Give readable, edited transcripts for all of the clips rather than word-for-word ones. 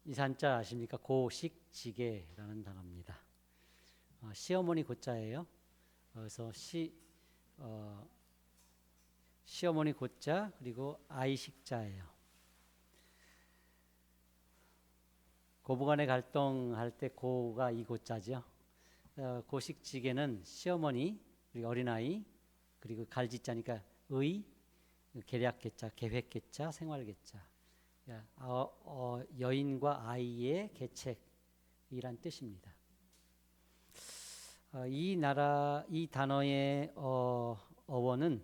이 산자 아십니까? 고식지게라는 단어입니다. 시어머니 고자예요. 그래서 시어머니 고자 그리고 아이식자예요. 고부간의 갈등할 때 고가 이 고자죠. 고식지게는 시어머니 그리고 어린아이 그리고 갈지자니까 계략계자, 계획계자, 생활계자. 여인과 아이의 계책이란 뜻입니다. 이 단어의 어원은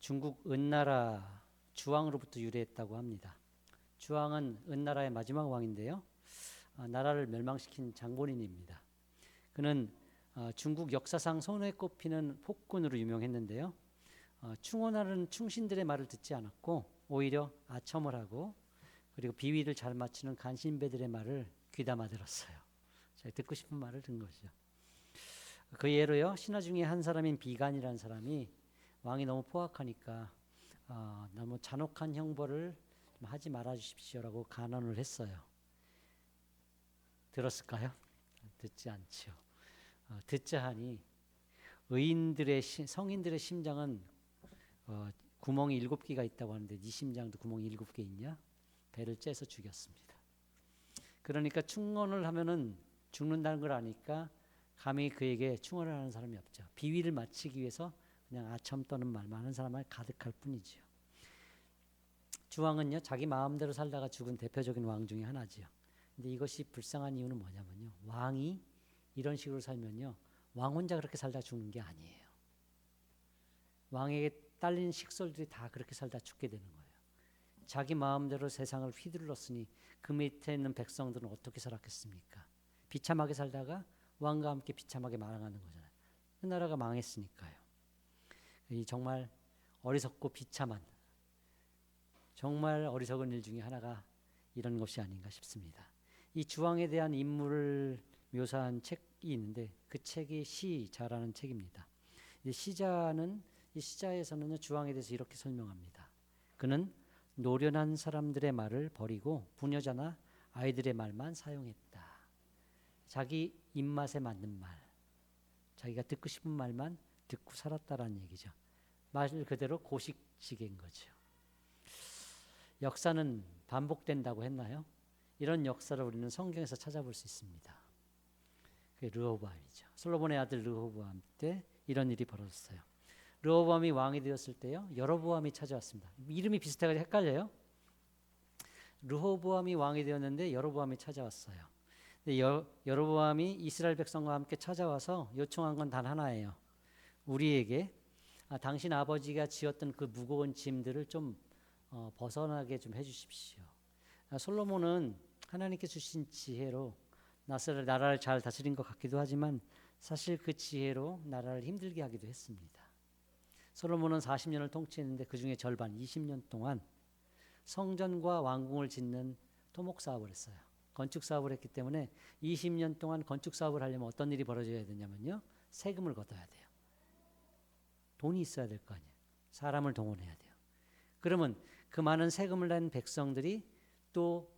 중국 은나라 주왕으로부터 유래했다고 합니다. 주왕은 은나라의 마지막 왕인데요. 나라를 멸망시킨 장본인입니다. 그는 중국 역사상 손에 꼽히는 폭군으로 유명했는데요. 충원하는 충신들의 말을 듣지 않았고 오히려 아첨을 하고 그리고 비위를 잘 맞추는 간신배들의 말을 귀담아 들었어요. 듣고 싶은 말을 든 거죠. 그 예로요. 신하 중에 한 사람인 비간이라는 사람이 왕이 너무 포악하니까 너무 잔혹한 형벌을 하지 말아 주십시오라고 간언을 했어요. 들었을까요? 듣지 않죠. 듣자 하니 성인들의 심장은 구멍이 7개가 있다고 하는데 네 심장도 구멍이 7개 있냐? 배를 째서 죽였습니다. 그러니까 충언을 하면은 죽는다는 걸 아니까 감히 그에게 충언을 하는 사람이 없죠. 비위를 맞추기 위해서 그냥 아첨 떠는 말만 하는 사람만 가득할 뿐이지요. 주왕은요 자기 마음대로 살다가 죽은 대표적인 왕 중에 하나지요. 근데 이것이 불쌍한 이유는 뭐냐면요. 왕이 이런 식으로 살면요. 왕 혼자 그렇게 살다 죽는 게 아니에요. 왕에게 딸린 식솔들이 다 그렇게 살다 죽게 되는 거예요. 자기 마음대로 세상을 휘둘렀으니 그 밑에 있는 백성들은 어떻게 살았겠습니까? 비참하게 살다가 왕과 함께 비참하게 망하는 거잖아요. 그 나라가 망했으니까요. 이 정말 어리석고 비참한 정말 어리석은 일 중에 하나가 이런 것이 아닌가 싶습니다. 이 주왕에 대한 인물을 묘사한 책이 있는데 그 책이 시자라는 책입니다. 이 시자에서는 주왕에 대해서 이렇게 설명합니다. 그는 노련한 사람들의 말을 버리고 부녀자나 아이들의 말만 사용했다. 자기 입맛에 맞는 말, 자기가 듣고 싶은 말만 듣고 살았다라는 얘기죠. 말 그대로 고식지게인 거죠. 역사는 반복된다고 했나요? 이런 역사를 우리는 성경에서 찾아볼 수 있습니다. 그게 르호보암이죠. 솔로몬의 아들 르호보암 때 이런 일이 벌어졌어요. 르호보암이 왕이 되었을 때요. 여로보암이 찾아왔습니다. 이름이 비슷해가지고 헷갈려요. 르호보암이 왕이 되었는데 여로보암이 찾아왔어요. 여로보암이 이스라엘 백성과 함께 찾아와서 요청한 건 단 하나예요. 우리에게 당신 아버지가 지었던 그 무거운 짐들을 좀 벗어나게 좀 해주십시오. 솔로몬은 하나님께 주신 지혜로 나라를 잘 다스린 것 같기도 하지만 사실 그 지혜로 나라를 힘들게 하기도 했습니다. 솔로몬은 40년을 통치했는데 그 중에 절반 20년 동안 성전과 왕궁을 짓는 토목 사업을 했어요. 건축 사업을 했기 때문에 20년 동안 건축 사업을 하려면 어떤 일이 벌어져야 되냐면요. 세금을 걷어야 돼요. 돈이 있어야 될 거 아니에요. 사람을 동원해야 돼요. 그러면 그 많은 세금을 낸 백성들이 또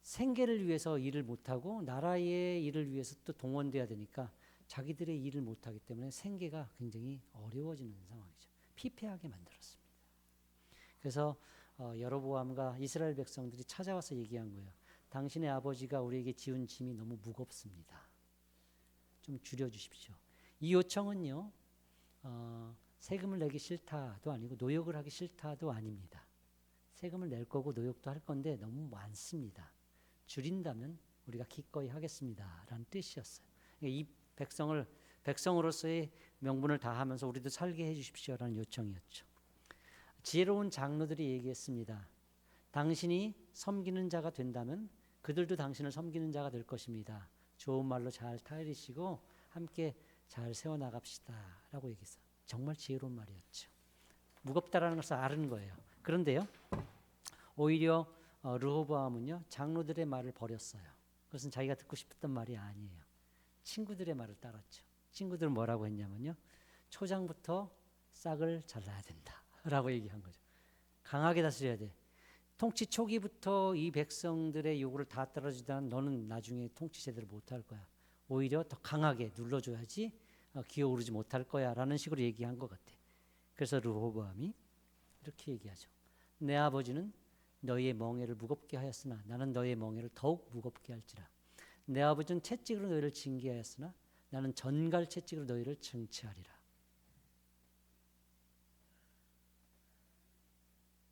생계를 위해서 일을 못하고 나라의 일을 위해서 또 동원돼야 되니까 자기들의 일을 못하기 때문에 생계가 굉장히 어려워지는 상황이죠. 피폐하게 만들었습니다. 그래서 여로보암과 이스라엘 백성들이 찾아와서 얘기한 거예요. 당신의 아버지가 우리에게 지은 짐이 너무 무겁습니다. 좀 줄여주십시오. 이 요청은요. 세금을 내기 싫다도 아니고 노역을 하기 싫다도 아닙니다. 세금을 낼 거고 노역도 할 건데 너무 많습니다. 줄인다면 우리가 기꺼이 하겠습니다. 라는 뜻이었어요. 이 백성으로서의 명분을 다하면서 우리도 살게 해 주십시오라는 요청이었죠. 지혜로운 장로들이 얘기했습니다. 당신이 섬기는 자가 된다면 그들도 당신을 섬기는 자가 될 것입니다. 좋은 말로 잘 타이르시고 함께 잘 세워나갑시다 라고 얘기했어요. 정말 지혜로운 말이었죠. 무겁다라는 것을 아는 거예요. 그런데요. 오히려 르호보암은요. 장로들의 말을 버렸어요. 그것은 자기가 듣고 싶었던 말이 아니에요. 친구들의 말을 따랐죠. 친구들은 뭐라고 했냐면요. 초장부터 싹을 잘라야 된다 라고 얘기한 거죠. 강하게 다스려야 돼. 통치 초기부터 이 백성들의 요구를 다 따라주다는 너는 나중에 통치 제대로 못할 거야. 오히려 더 강하게 눌러줘야지 기어오르지 못할 거야 라는 식으로 얘기한 것 같아. 그래서 르호보암이 이렇게 얘기하죠. 내 아버지는 너희의 멍에를 무겁게 하였으나 나는 너희의 멍에를 더욱 무겁게 할지라. 내 아버지는 채찍으로 너희를 징계하였으나 나는 전갈 채찍으로 너희를 정치하리라.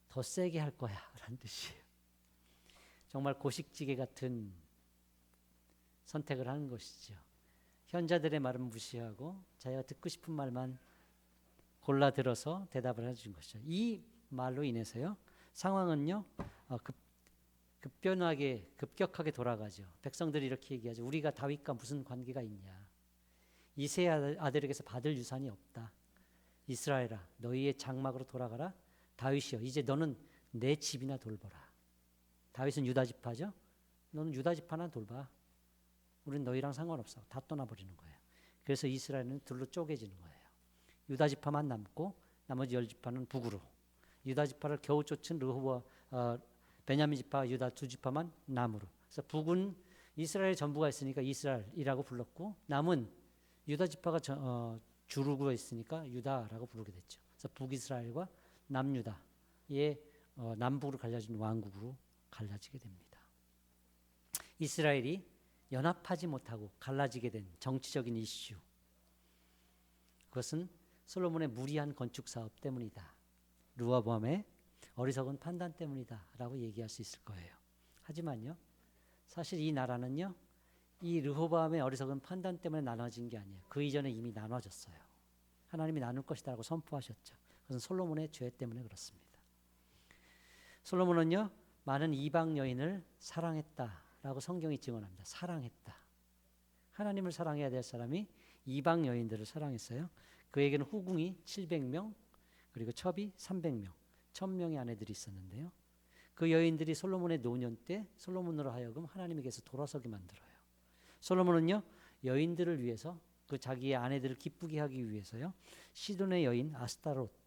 더 세게 할 거야 라는 뜻이에요. 정말 고식지게 같은 선택을 하는 것이죠. 현자들의 말은 무시하고 자기가 듣고 싶은 말만 골라 들어서 대답을 해준 것이죠. 이 말로 인해서요, 상황은요 급격하게 돌아가죠. 백성들이 이렇게 얘기하죠. 우리가 다윗과 무슨 관계가 있냐. 이세 아들에게서 받을 유산이 없다. 이스라엘아, 너희의 장막으로 돌아가라. 다윗이여, 이제 너는 내 집이나 돌보라. 다윗은 유다 지파죠. 너는 유다 지파나 돌봐. 우리는 너희랑 상관없어. 다 떠나버리는 거예요. 그래서 이스라엘은 둘로 쪼개지는 거예요. 유다 지파만 남고 나머지 10지파는 북으로. 유다 지파를 겨우 쫓은 베냐민 지파, 유다 두 지파만 남으로. 그래서 북은 이스라엘 전부가 있으니까 이스라엘이라고 불렀고, 남은 유다 지파가 주루구에 있으니까 유다라고 부르게 됐죠. 그래서 북이스라엘과 남유다의 남북으로 갈라진 왕국으로 갈라지게 됩니다. 이스라엘이 연합하지 못하고 갈라지게 된 정치적인 이슈, 그것은 솔로몬의 무리한 건축 사업 때문이다. 르호보암의 어리석은 판단 때문이다 라고 얘기할 수 있을 거예요. 하지만요, 사실 이 나라는요, 이 르호보암의 어리석은 판단 때문에 나눠진 게 아니에요. 그 이전에 이미 나눠졌어요. 하나님이 나눌 것이다 라고 선포하셨죠. 그것은 솔로몬의 죄 때문에 그렇습니다. 솔로몬은요, 많은 이방 여인을 사랑했다라고 성경이 증언합니다. 사랑했다. 하나님을 사랑해야 될 사람이 이방 여인들을 사랑했어요. 그에게는 후궁이 700명, 그리고 첩이 300명, 1000명의 아내들이 있었는데요. 그 여인들이 솔로몬의 노년 때 솔로몬으로 하여금 하나님에게서 돌아서게 만들어요. 솔로몬은요, 여인들을 위해서, 그 자기의 아내들을 기쁘게 하기 위해서요, 시돈의 여인 아스타롯,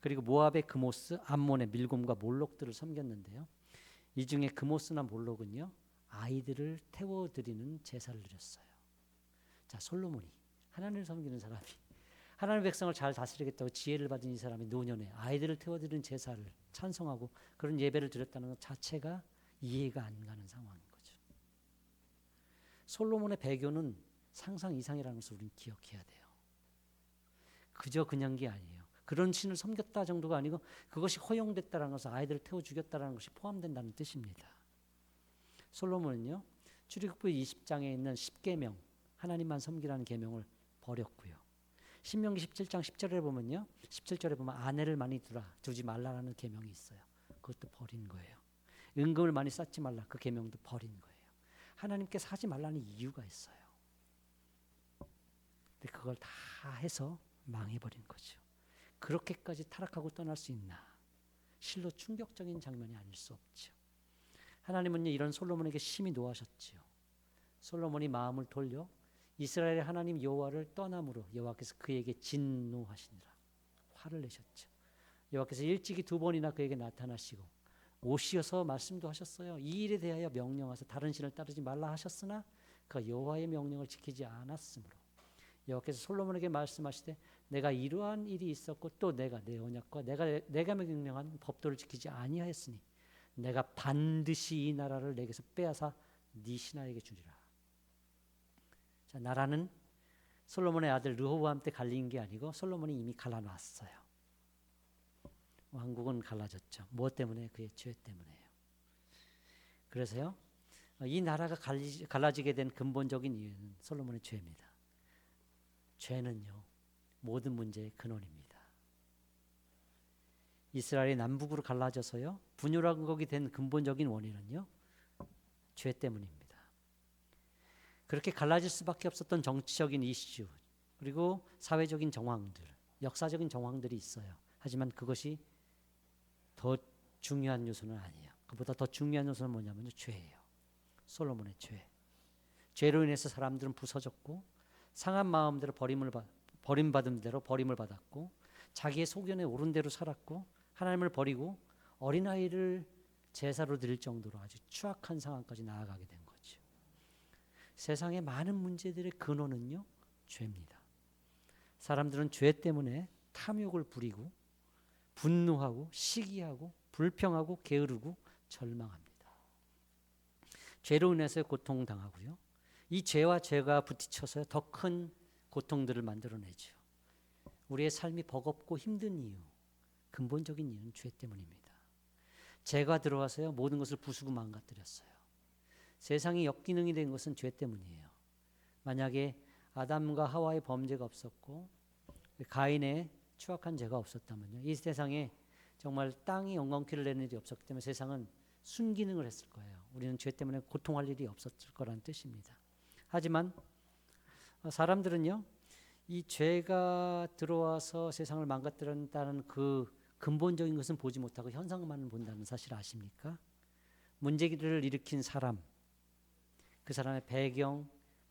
그리고 모압의 그모스, 암몬의 밀곰과 몰록들을 섬겼는데요. 이 중에 그모스나 몰록은요, 아이들을 태워드리는 제사를 드렸어요. 자, 솔로몬이, 하나님을 섬기는 사람이, 하나님의 백성을 잘 다스리겠다고 지혜를 받은 이 사람이 노년에 아이들을 태워드리는 제사를 찬송하고 그런 예배를 드렸다는 것 자체가 이해가 안 가는 상황인 거죠. 솔로몬의 배교는 상상 이상이라는 것을 우리는 기억해야 돼요. 그저 그냥 게 아니에요. 그런 신을 섬겼다 정도가 아니고 그것이 허용됐다는 것은 아이들을 태워 죽였다는 것이 포함된다는 뜻입니다. 솔로몬은요, 출애굽기 20장에 있는 10계명, 하나님만 섬기라는 계명을 버렸고요. 신명기 17장 10절에 보면요, 17절에 보면 아내를 많이 두지 말라라는 계명이 있어요. 그것도 버린 거예요. 은금을 많이 쌓지 말라, 그 계명도 버린 거예요. 하나님께서 하지 말라는 이유가 있어요. 근데 그걸 다 해서 망해버린 거죠. 그렇게까지 타락하고 떠날 수 있나? 실로 충격적인 장면이 아닐 수 없죠. 하나님은요, 이런 솔로몬에게 심히 노하셨지요. 솔로몬이 마음을 돌려 이스라엘의 하나님 여호와를 떠남으로 여호와께서 그에게 진노하시니라. 화를 내셨죠. 여호와께서 일찍이 2번이나 그에게 나타나시고 오시어서 말씀도 하셨어요. 이 일에 대하여 명령하사 다른 신을 따르지 말라 하셨으나 그 여호와의 명령을 지키지 않았으므로 여호와께서 솔로몬에게 말씀하시되 내가 이러한 일이 있었고 또 내가 내 언약과 내가 명령한 법도를 지키지 아니하였으니 내가 반드시 이 나라를 내게서 빼앗아 네 신하에게 주리라. 자, 나라는 솔로몬의 아들 르호보암 때 갈린 게 아니고 솔로몬이 이미 갈라놨어요. 왕국은 갈라졌죠. 무엇 때문에? 그의 죄 때문에요. 그래서요, 이 나라가 갈라지게 된 근본적인 이유는 솔로몬의 죄입니다. 죄는요, 모든 문제의 근원입니다. 이스라엘이 남북으로 갈라져서요, 분열왕국이 된 근본적인 원인은요, 죄 때문입니다. 그렇게 갈라질 수밖에 없었던 정치적인 이슈, 그리고 사회적인 정황들, 역사적인 정황들이 있어요. 하지만 그것이 더 중요한 요소는 아니에요. 그보다 더 중요한 요소는 뭐냐면 죄예요. 솔로몬의 죄. 죄로 인해서 사람들은 부서졌고 상한 마음대로 버림받은 대로 버림을 받았고 자기의 소견에 옳은 대로 살았고 하나님을 버리고 어린아이를 제사로 드릴 정도로 아주 추악한 상황까지 나아가게 된 거죠. 세상의 많은 문제들의 근원은요, 죄입니다. 사람들은 죄 때문에 탐욕을 부리고 분노하고 시기하고 불평하고 게으르고 절망합니다. 죄로 인해서 고통당하고요. 이 죄와 죄가 부딪혀서 더 큰 고통들을 만들어내죠. 우리의 삶이 버겁고 힘든 이유, 근본적인 이유는 죄 때문입니다. 죄가 들어와서요, 모든 것을 부수고 망가뜨렸어요. 세상이 역기능이 된 것은 죄 때문이에요. 만약에 아담과 하와의 범죄가 없었고 가인의 추악한 죄가 없었다면요, 이 세상에 정말 땅이 엉겅퀴를 내는 일이 없었기 때문에 세상은 순기능을 했을 거예요. 우리는 죄 때문에 고통할 일이 없었을 거라는 뜻입니다. 하지만 사람들은요, 이 죄가 들어와서 세상을 망가뜨린다는 그 근본적인 것은 보지 못하고 현상만 본다는 사실 아십니까? 문제를 일으킨 사람, 그 사람의 배경,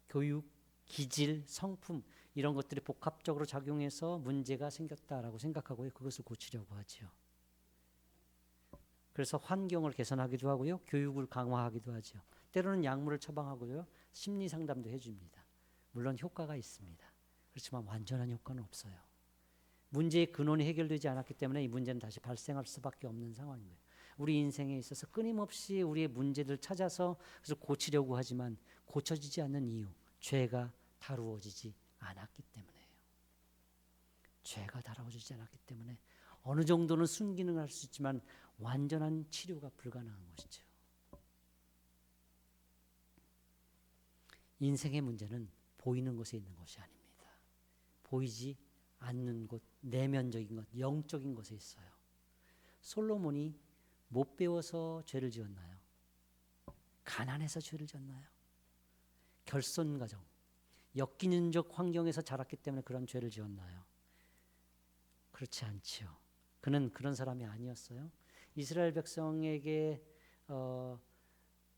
교육, 기질, 성품 이런 것들이 복합적으로 작용해서 문제가 생겼다라고 생각하고요, 그것을 고치려고 하죠. 그래서 환경을 개선하기도 하고요, 교육을 강화하기도 하죠. 때로는 약물을 처방하고요, 심리 상담도 해줍니다. 물론 효과가 있습니다. 그렇지만 완전한 효과는 없어요. 문제의 근원이 해결되지 않았기 때문에 이 문제는 다시 발생할 수밖에 없는 상황이에요. 우리 인생에 있어서 끊임없이 우리의 문제를 찾아서 그래서 고치려고 하지만 고쳐지지 않는 이유, 죄가 다루어지지 않았기 때문에요. 죄가 다루어지지 않았기 때문에 어느 정도는 순기능할 수 있지만 완전한 치료가 불가능한 것이죠. 인생의 문제는 보이는 곳에 있는 것이 아닙니다. 보이지 않는 곳, 내면적인 것, 영적인 곳에 있어요. 솔로몬이 못 배워서 죄를 지었나요? 가난해서 죄를 지었나요? 결손 가정, 역기능적 환경에서 자랐기 때문에 그런 죄를 지었나요? 그렇지 않지요. 그는 그런 사람이 아니었어요. 이스라엘 백성에게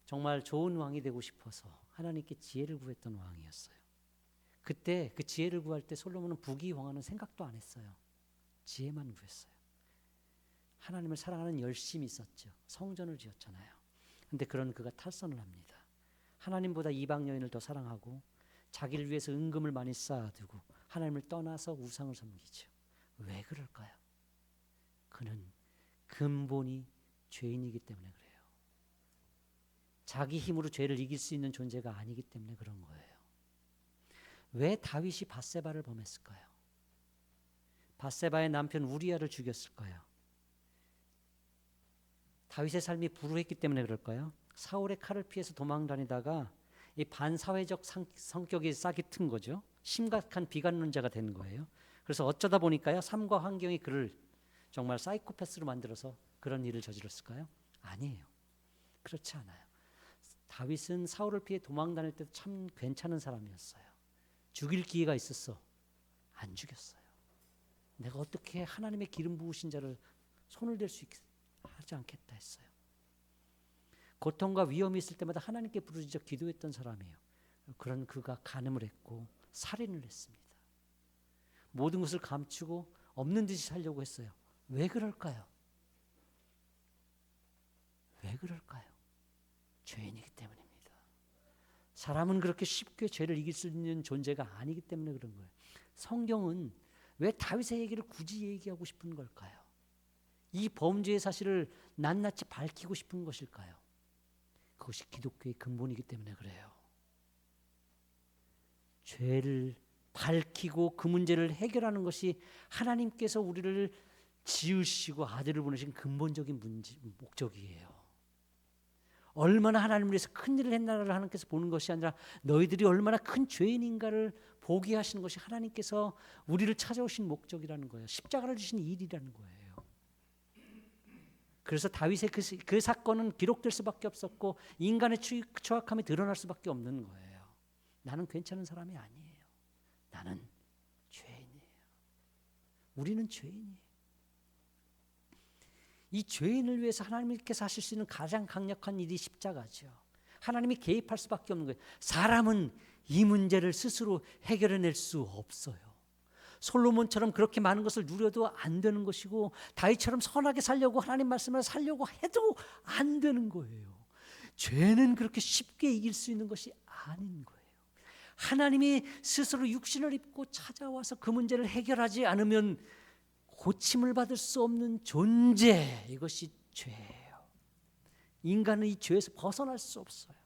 정말 좋은 왕이 되고 싶어서 하나님께 지혜를 구했던 왕이었어요. 그때 그 지혜를 구할 때 솔로몬은 부귀영화는 생각도 안 했어요. 지혜만 구했어요. 하나님을 사랑하는 열심이 있었죠. 성전을 지었잖아요. 근데 그런 그가 탈선을 합니다. 하나님보다 이방 여인을 더 사랑하고 자기를 위해서 은금을 많이 쌓아두고 하나님을 떠나서 우상을 섬기죠. 왜 그럴까요? 그는 근본이 죄인이기 때문에 그래요. 자기 힘으로 죄를 이길 수 있는 존재가 아니기 때문에 그런 거예요. 왜 다윗이 밧세바를 범했을까요? 밧세바의 남편 우리아를 죽였을까요? 다윗의 삶이 불우했기 때문에 그럴까요? 사울의 칼을 피해서 도망다니다가 이 반사회적 성격이 싹이 튼 거죠. 심각한 비관론자가 된 거예요. 그래서 어쩌다 보니까요, 삶과 환경이 그를 정말 사이코패스로 만들어서 그런 일을 저질렀을까요? 아니에요. 그렇지 않아요. 다윗은 사울을 피해 도망다닐 때도 참 괜찮은 사람이었어요. 죽일 기회가 있었어. 안 죽였어요. 내가 어떻게 하나님의 기름 부으신 자를 손을 댈 수 하지 않겠다 했어요. 고통과 위험이 있을 때마다 하나님께 부르짖어 기도했던 사람이에요. 그런 그가 간음을 했고 살인을 했습니다. 모든 것을 감추고 없는 듯이 살려고 했어요. 왜 그럴까요? 왜 그럴까요? 죄인이기 때문입니다. 사람은 그렇게 쉽게 죄를 이길 수 있는 존재가 아니기 때문에 그런 거예요. 성경은 왜 다윗의 얘기를 굳이 얘기하고 싶은 걸까요? 이 범죄의 사실을 낱낱이 밝히고 싶은 것일까요? 그것이 기독교의 근본이기 때문에 그래요. 죄를 밝히고 그 문제를 해결하는 것이 하나님께서 우리를 지으시고 아들을 보내신 근본적인 목적이에요. 얼마나 하나님을 위해서 큰 일을 했나를 하나님께서 보는 것이 아니라 너희들이 얼마나 큰 죄인인가를 보게 하시는 것이 하나님께서 우리를 찾아오신 목적이라는 거예요. 십자가를 주신 일이라는 거예요. 그래서 다윗의 그 사건은 기록될 수밖에 없었고 인간의 추악함이 드러날 수밖에 없는 거예요. 나는 괜찮은 사람이 아니에요. 나는 죄인이에요. 우리는 죄인이에요. 이 죄인을 위해서 하나님께서 하실 수 있는 가장 강력한 일이 십자가죠. 하나님이 개입할 수밖에 없는 거예요. 사람은 이 문제를 스스로 해결해낼 수 없어요. 솔로몬처럼 그렇게 많은 것을 누려도 안 되는 것이고, 다윗처럼 선하게 살려고 하나님 말씀을 살려고 해도 안 되는 거예요. 죄는 그렇게 쉽게 이길 수 있는 것이 아닌 거예요. 하나님이 스스로 육신을 입고 찾아와서 그 문제를 해결하지 않으면 고침을 받을 수 없는 존재, 이것이 죄예요. 인간은 이 죄에서 벗어날 수 없어요.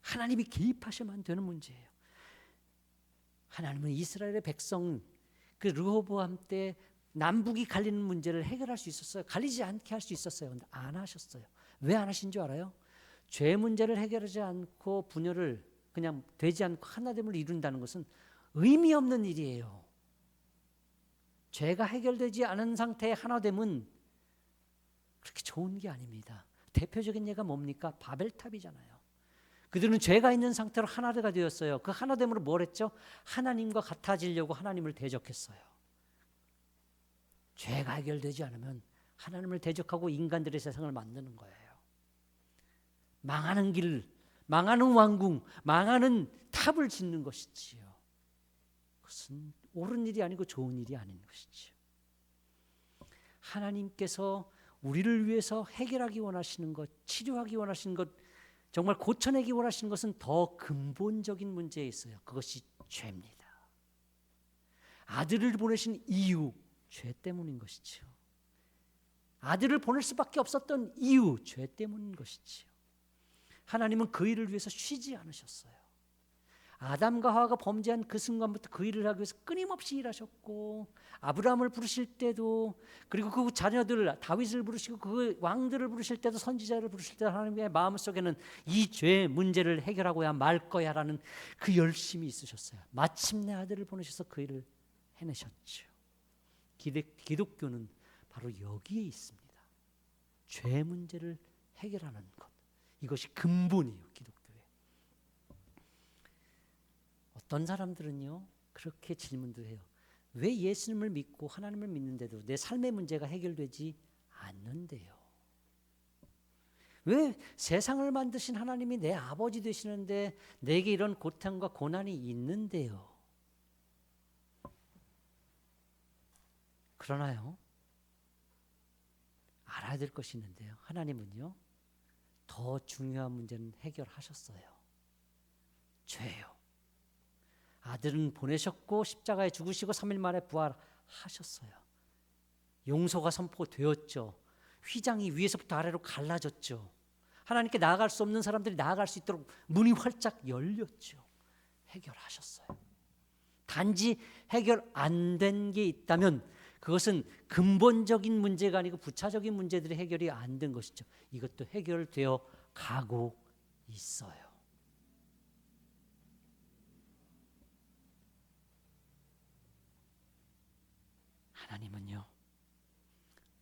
하나님이 개입하셔야만 되는 문제예요. 하나님은 이스라엘의 백성 그 르호보암 때 남북이 갈리는 문제를 해결할 수 있었어요. 갈리지 않게 할 수 있었어요. 근데 안 하셨어요. 왜 안 하신 줄 알아요? 죄 문제를 해결하지 않고 분열을 그냥 되지 않고 하나됨을 이룬다는 것은 의미 없는 일이에요. 죄가 해결되지 않은 상태의 하나됨은 그렇게 좋은 게 아닙니다. 대표적인 예가 뭡니까? 바벨탑이잖아요. 그들은 죄가 있는 상태로 하나가 되었어요. 그 하나됨으로 뭘 했죠? 하나님과 같아지려고 하나님을 대적했어요. 죄가 해결되지 않으면 하나님을 대적하고 인간들의 세상을 만드는 거예요. 망하는 길, 망하는 왕궁, 망하는 탑을 짓는 것이지요. 그것은 옳은 일이 아니고 좋은 일이 아닌 것이지요. 하나님께서 우리를 위해서 해결하기 원하시는 것, 치료하기 원하시는 것, 정말 고쳐내기 원하시는 것은 더 근본적인 문제에 있어요. 그것이 죄입니다. 아들을 보내신 이유, 죄 때문인 것이죠. 아들을 보낼 수밖에 없었던 이유, 죄 때문인 것이지요. 하나님은 그 일을 위해서 쉬지 않으셨어요. 아담과 하와가 범죄한 그 순간부터 그 일을 하기 위해서 끊임없이 일하셨고, 아브라함을 부르실 때도, 그리고 그 자녀들 다윗을 부르시고 그 왕들을 부르실 때도, 선지자를 부르실 때도 하나님의 마음속에는 이 죄 문제를 해결하고야 말 거야라는 그 열심이 있으셨어요. 마침내 아들을 보내셔서 그 일을 해내셨죠. 기독교는 바로 여기에 있습니다. 죄 문제를 해결하는 것, 이것이 근본이에요. 기독교의. 어떤 사람들은요 그렇게 질문도 해요. 왜 예수님을 믿고 하나님을 믿는데도 내 삶의 문제가 해결되지 않는데요? 왜 세상을 만드신 하나님이 내 아버지 되시는데 내게 이런 고통과 고난이 있는데요? 그러나요, 알아야 될 것이 있는데요. 하나님은요 더 중요한 문제는 해결하셨어요. 죄요. 아들은 보내셨고 십자가에 죽으시고 3일 만에 부활하셨어요. 용서가 선포되었죠. 휘장이 위에서부터 아래로 갈라졌죠. 하나님께 나아갈 수 없는 사람들이 나아갈 수 있도록 문이 활짝 열렸죠. 해결하셨어요. 단지 해결 안 된 게 있다면 그것은 근본적인 문제가 아니고 부차적인 문제들이 해결이 안 된 것이죠. 이것도 해결되어 가고 있어요. 하나님은요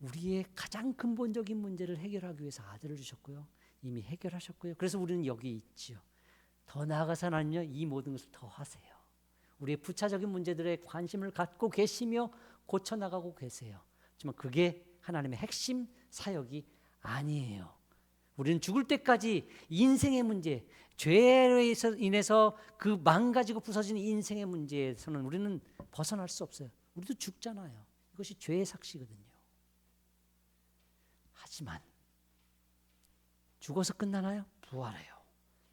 우리의 가장 근본적인 문제를 해결하기 위해서 아들을 주셨고요, 이미 해결하셨고요. 그래서 우리는 여기 있지요. 더 나아가서 하나님은요 이 모든 것을 더 하세요. 우리의 부차적인 문제들에 관심을 갖고 계시며 고쳐나가고 계세요. 하지만 그게 하나님의 핵심 사역이 아니에요. 우리는 죽을 때까지 인생의 문제, 죄로 인해서 그 망가지고 부서진 인생의 문제에서는 우리는 벗어날 수 없어요. 우리도 죽잖아요. 이것이 죄의 삭시거든요. 하지만 죽어서 끝나나요? 부활해요.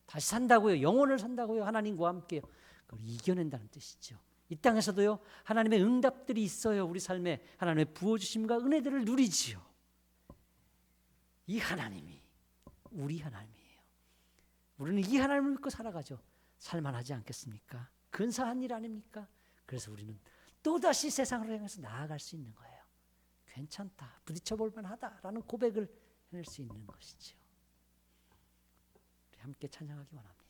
다시 산다고요. 영혼을 산다고요. 하나님과 함께요. 그걸 이겨낸다는 뜻이죠. 이 땅에서도요 하나님의 응답들이 있어요. 우리 삶에 하나님의 부어주심과 은혜들을 누리지요. 이 하나님이 우리 하나님이에요. 우리는 이 하나님을 믿고 살아가죠. 살만하지 않겠습니까? 근사한 일 아닙니까? 그래서 우리는 또다시 세상을 향해서 나아갈 수 있는 거예요. 괜찮다, 부딪혀볼 만하다라는 고백을 해낼 수 있는 것이죠. 우리 함께 찬양하기 원합니다.